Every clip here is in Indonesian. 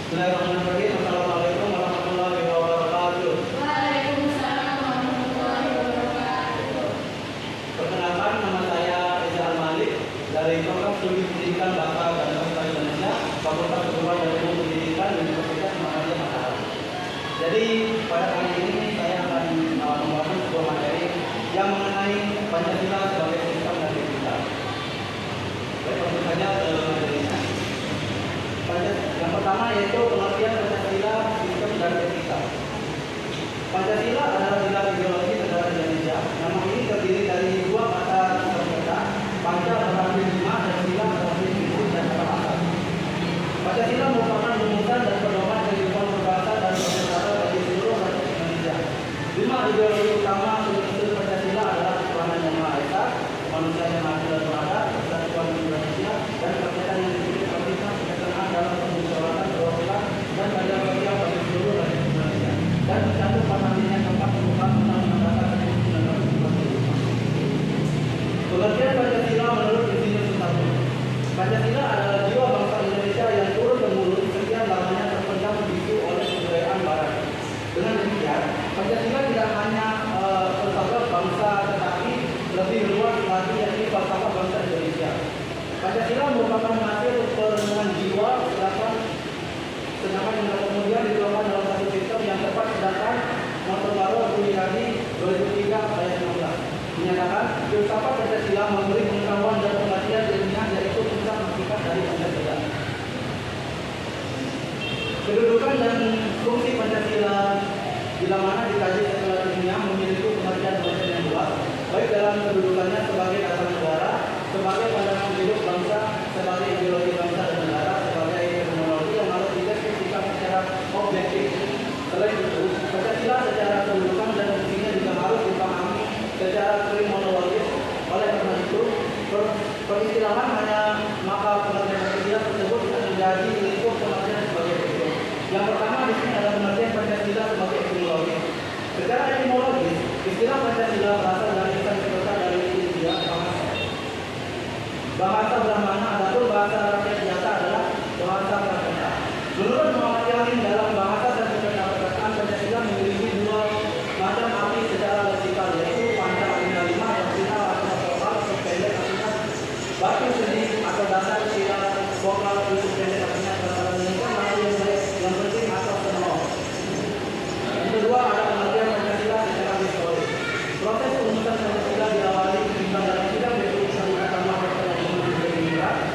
Bismillahirrahmanirrahim. Assalamualaikum warahmatullahi wabarakatuh. Waalaikumsalam warahmatullahi wabarakatuh. Perkenalkan, nama saya Eza Al-Malik dari Program Studi Pendidikan Bahasa dan Bahasa Indonesia, Fakultas Kedua dan Ilmu Pendidikan Universitas Muhammadiyah Mataram. Jadi pada kali ini saya akan membawakan sebuah materi yang mengenai Pancasila sebagai sistem dan etika. Baik, langsung saja ke materinya. Yang pertama yaitu pengertian Pancasila, sistem dan etika. Pancasila adalah pilar ideologi negara Indonesia. Nama ini terdiri dari dua kata berbeda, Panca berarti lima dan Sila berarti prinsip dan kata asas. Pancasila merupakan rumusan dan pedoman kehidupan berbangsa dan bernegara bagi seluruh rakyat Indonesia. Lima ideologi utama unsur Pancasila adalah ketuhanan yang Maha Esa, manusia yang adil dan beradab, persatuan Indonesia, dan kegiatan yang dipilih pemerintah kegiatan dalam permusyawaratan perwakilan dan keadilan sosial bagi seluruh rakyat Indonesia. Dan tercantum pasal yang keempat merupakan Undang-Undang Dasar 1945. Pengertian Pancasila menurut Insinyur Soekarno. Pancasila adalah jiwa bangsa Indonesia yang turun temurun sekian lamanya terpendam bisu oleh kebudayaan Barat. Dengan demikian, Pancasila tidak hanya filsafat bangsa tetapi lebih luas lagi yakni falsafah bangsa Indonesia. Pancasila merupakan hasil perenungan jiwa sedangkan yang kemudian dituangkan dalam satu sistem yang tepat sedangkan Motor Baru Buhari 2003 ayat 16 menyatakan filsafat Pancasila memberi pengetahuan dan pengertian ilmiah yaitu puncak hakikat dari Pancasila. Kedudukan dan fungsi Pancasila bila mana dikaji secara ilmiah memiliki pengertian yang luas, baik dalam kedudukannya sebagai dasar negara, sebagai pandangan hidup bangsa, sebagai ideologi bangsa dan negara, sebagai terminologi yang harus dideskripsikan secara objektif. Selain itu, Pancasila secara kedudukan dan fungsinya juga harus dipahami secara kriminologis. Oleh karena itu, peristilahan hanya maka pengertian Pancasila tersebut menjadi lingkup pengertian sebagai berikut. Yang pertama di sini ada pengertian Pancasila sebagai etimologi. Secara etimologis, istilah Pancasila berasal dari kata dari India, bahasa Brahmana, adapun bahasa rakyat biasa adalah bahasa Prakata. Menurut Muhammad Yamin dalam bahasa dan perkataan Pancasila memiliki dua macam arti secara leksikal yaitu panca artinya lima dan sila artinya vokal atau pendek artinya batu seni atau dasar sila vokal itu pendek artinya dasar meningkat atau yang penting atau senol. Yang kedua ada pengertian Pancasila secara historis. Proses pengusutan Pancasila diawali ketika dalam sidang DPR Mahkamah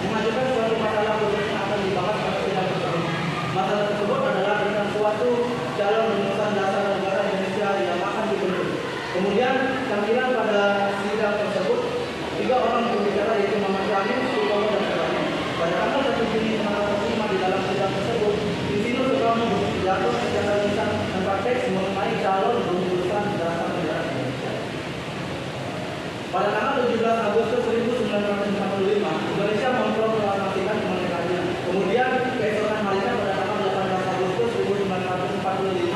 mengajukan suatu masalah khusus yang akan dibahas pada sidang tersebut. Masalah tersebut adalah tentang suatu calon rumusan dasar negara Indonesia yang akan dibentuk. Kemudian tampilan pada sidang tersebut tiga orang berbicara yaitu Muhammad Yamin, Soekarno dan Soekarno. Pada tanggal 1 Juni 1945 di dalam sidang tersebut, Insinyur Soekarno berpidato secara lisan tanpa teks mengenai calon rumusan dasar negara Indonesia. Pada tanggal 17 Agustus 1945, Indonesia memproklamasikan kemerdekaannya. Kemudian keesokan harinya pada tanggal 18 Agustus 1945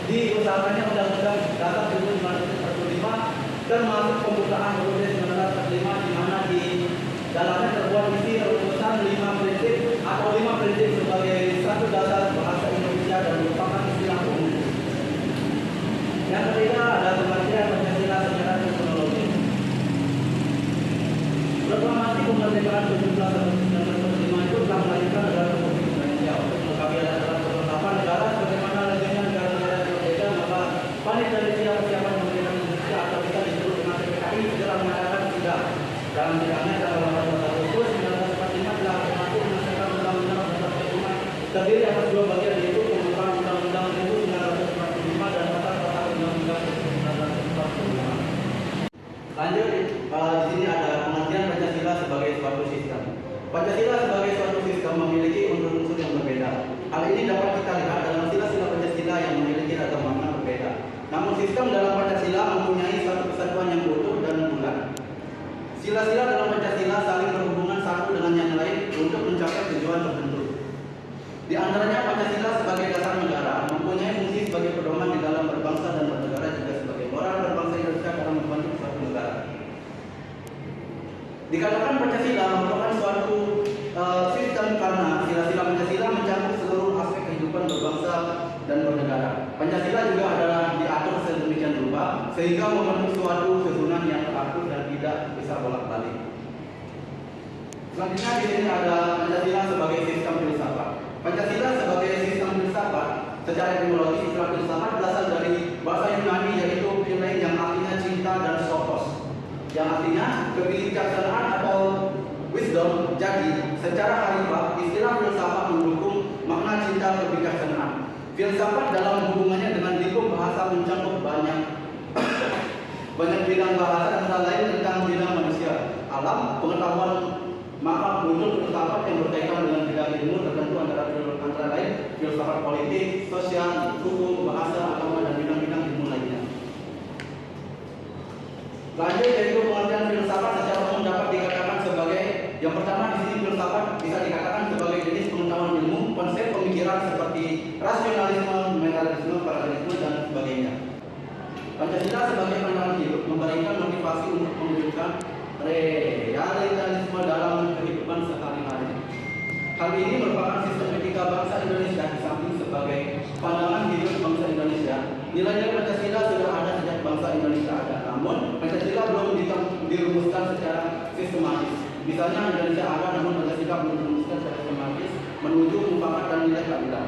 diusahakannya Undang-Undang Dasar 1945 termasuk pembukaan UUD 1945 di mana di dalamnya terbuat isi rumusan 5 prinsip atau 5 prinsip sebagai satu dasar bahasa Indonesia dan merupakan istilah umum. Yang ketiga ada pengertian Pancasila secara teknologi. Proklamasi kemerdekaan 17 Agustus 1945 itu telah melahirkan negara Republik Indonesia. Untuk melengkapi adalah kelengkapan negara sebagaimana legenda negara-negara Indonesia, maka panitia persiapan kemerdekaan Indonesia atau kita disebut dengan PPKI segera mengadakan sidang. Dalam sidangnya tanggal 18 Agustus 1945 telah berlaku mengesahkan Undang-Undang Dasar 45 terdiri atas dua bagian yaitu pembukaan Undang-Undang 1945 dan pasal-pasal Undang-Undang 1945. Lanjut, di sini ada pengertian Pancasila sebagai suatu sistem. Pancasila sebagai suatu sistem memiliki unsur-unsur yang berbeda. Hal ini dapat kita lihat dalam sila-sila Pancasila yang memiliki ragam makna berbeda. Namun sistem dalam Pancasila mempunyai suatu kesatuan yang utuh dan bulat. Sila-sila dalam Pancasila saling berhubungan satu dengan yang lain untuk mencapai tujuan tertentu. Di antaranya Pancasila sebagai dasar negara mempunyai fungsi sebagai pedoman di dalam berbangsa dan bernegara juga sebagai moral berbangsa Indonesia dalam membantu suatu negara. Dikatakan Pancasila merupakan suatu sistem karena sila-sila Pancasila mencakup seluruh aspek kehidupan dan bernegara. Pancasila juga adalah diatur sedemikian rupa sehingga membentuk suatu susunan yang teratur dan tidak bisa bolak-balik. Selanjutnya di sini ada Pancasila sebagai sistem filsafat. Pancasila sebagai sistem filsafat, secara etimologi istilah filsafat berasal dari bahasa Yunani yaitu philein yang artinya cinta dan sophos yang artinya kebijaksanaan atau wisdom. Jadi secara harfiah istilah filsafat mendukung makna cinta kebijaksanaan. Filsafat dalam hubungannya dengan lingkup bahasa mencakup banyak bidang bahasa, antara lain tentang bidang manusia, alam, pengetahuan. Maka muncul filsafat yang berkaitan dengan bidang ilmu tertentu antara lain filsafat politik, sosial, hukum, bahasa, agama, dan bidang-bidang ilmu lainnya. Lanjut yaitu pengertian filsafat secara umum dapat dikatakan sebagai yang pertama di sini filsafat bisa dikatakan sebagai jenis pengetahuan ilmu, konsep pemikiran seperti rasionalisme, mentalisme, paralelisme, dan sebagainya. Pancasila sebagai pandangan hidup memberikan motivasi untuk mewujudkan realisme dalam kehidupan sehari-hari. Hal ini merupakan sistem etika bangsa Indonesia di samping sebagai pandangan hidup bangsa Indonesia. Nilai-nilai Pancasila sudah ada sejak bangsa Indonesia ada, namun Pancasila belum dirumuskan secara sistematis. Misalnya Indonesia ada, namun Pancasila belum dirumuskan secara sistematis menuju mufakat dan nilai keadilan.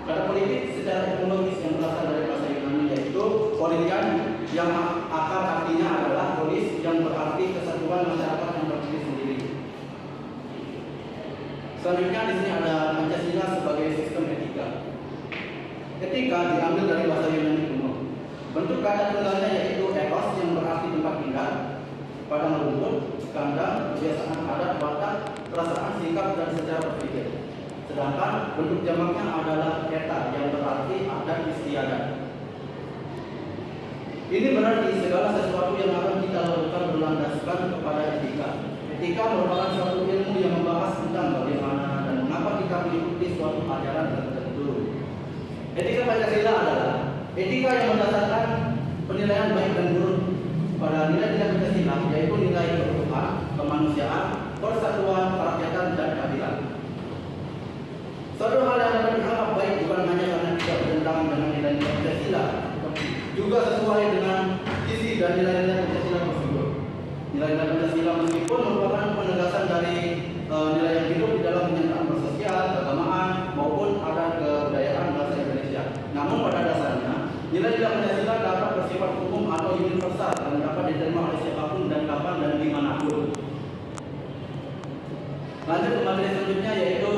Kata politik secara etimologis yang berasal dari bahasa Yunani yaitu polikan yang akar artinya adalah polis yang berarti kesatuan masyarakat yang berdiri sendiri. Selanjutnya di sini ada Pancasila sebagai sistem etika. Etika diambil dari bahasa Yunani kuno. Bentuk kata tunggalnya yaitu ethos yang berarti tempat tinggal, padang rumput, kandang, kebiasaan adat, watak, perasaan, sikap, dan secara berpikir. Sedangkan bentuk jamaknya adalah eta yang berarti adat istiadat. Ini berarti segala sesuatu yang akan kita lakukan berlandaskan kepada etika. Etika merupakan suatu ilmu yang membahas tentang bagaimana dan mengapa kita mengikuti suatu ajaran tertentu. Etika Pancasila adalah etika yang berdasarkan penilaian baik dan buruk pada nilai-nilai Pancasila, yaitu nilai keutuhan, kemanusiaan, persatuan, kerakyatan, dan keadilan. Suatu hal yang dapat dianggap baik bukan hanya karena tidak bertentangan dengan nilai-nilai Pancasila, juga sesuai dengan isi dan nilai-nilai Pancasila tersebut. Nilai-nilai Pancasila meskipun merupakan penegasan dari nilai yang hidup di dalam kenyataan bersosial, keagamaan, maupun adat kebudayaan bangsa Indonesia. Namun pada dasarnya, nilai-nilai Pancasila dapat bersifat umum atau universal dan dapat diterima oleh siapapun dan kapan dan dimanapun. Lanjut ke materi selanjutnya yaitu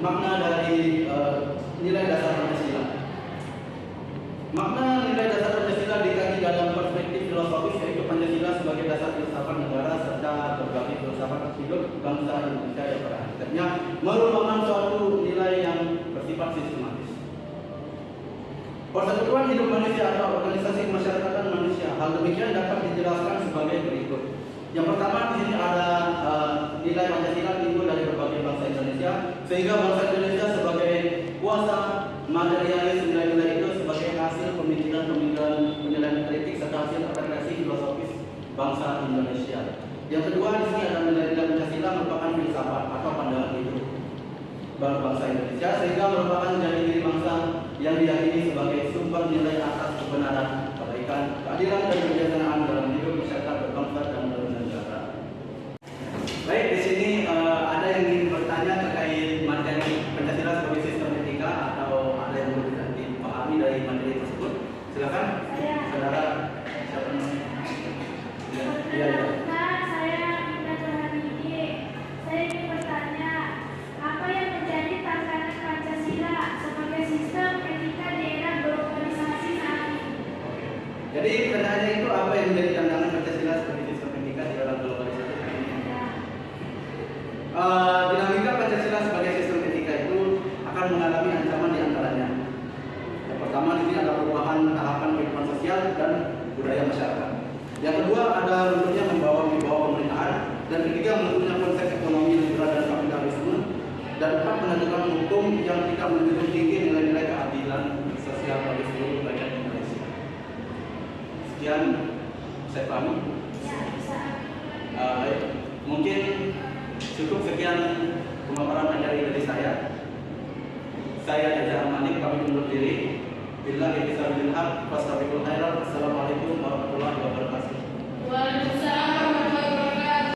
makna dari nilai dasar Pancasila. Makna nilai dasar Pancasila dikaji dalam perspektif filosofis yaitu Pancasila sebagai dasar filsafat negara serta berbagai filsafat hidup bangsa Indonesia yang pada hakikatnya merupakan suatu nilai yang bersifat sistematis. Persatuan hidup manusia atau organisasi kemasyarakatan manusia. Hal demikian dapat dijelaskan sebagai berikut. Yang pertama di sini ada nilai Pancasila timbul dari berbagai bangsa Indonesia sehingga bangsa Indonesia sebagai kuasa materialis nilai-nilai itu sebagai hasil penilaian kritik serta hasil interpretasi filosofis bangsa Indonesia. Yang kedua di sini ada nilai-nilai Pancasila merupakan filsafat atau pandangan hidup bangsa Indonesia sehingga merupakan jati diri bangsa yang diyakini sebagai sumber nilai atas kebenaran, kebaikan, keadilan dan kebijaksanaan dalam hidup masyarakat berbangsa dan bernegara. Baik, di sini ada yang ingin bertanya terkait materi Pancasila sebagai sistem etika atau ada yang perlu dipahami dari materi tersebut? Silakan, saudara. Siapa namanya? Ya. Saya Ida Johanidi. Saya ingin bertanya, apa yang menjadi tantangan Pancasila sebagai sistem etika di era globalisasi saat ini? Jadi pertanyaannya itu apa yang menjadi tantangan Pancasila sebagai sistem etika di era globalisasi saat ini? Dinamika Pancasila sebagai sistem etika itu akan mengalami ancaman di antaranya. Yang pertama di sini ada perubahan tahapan kehidupan sosial dan budaya masyarakat. Yang kedua ada runtuhnya membawa pemerintahan, dan ketiga munculnya konsep ekonomi liberal dan kapitalisme, dan empat menentukan hukum yang tidak menjunjung tinggi nilai-nilai keadilan sosial bagi seluruh rakyat Indonesia. Sekian saya pahami. Ya, bisa. Baik, mungkin cukup sekian pemaparan materi dari saya. Saya Eza Amanik, kami undur diri. Billahi taufiq wal hidayah. Wassalamualaikum warahmatullahi wabarakatuh.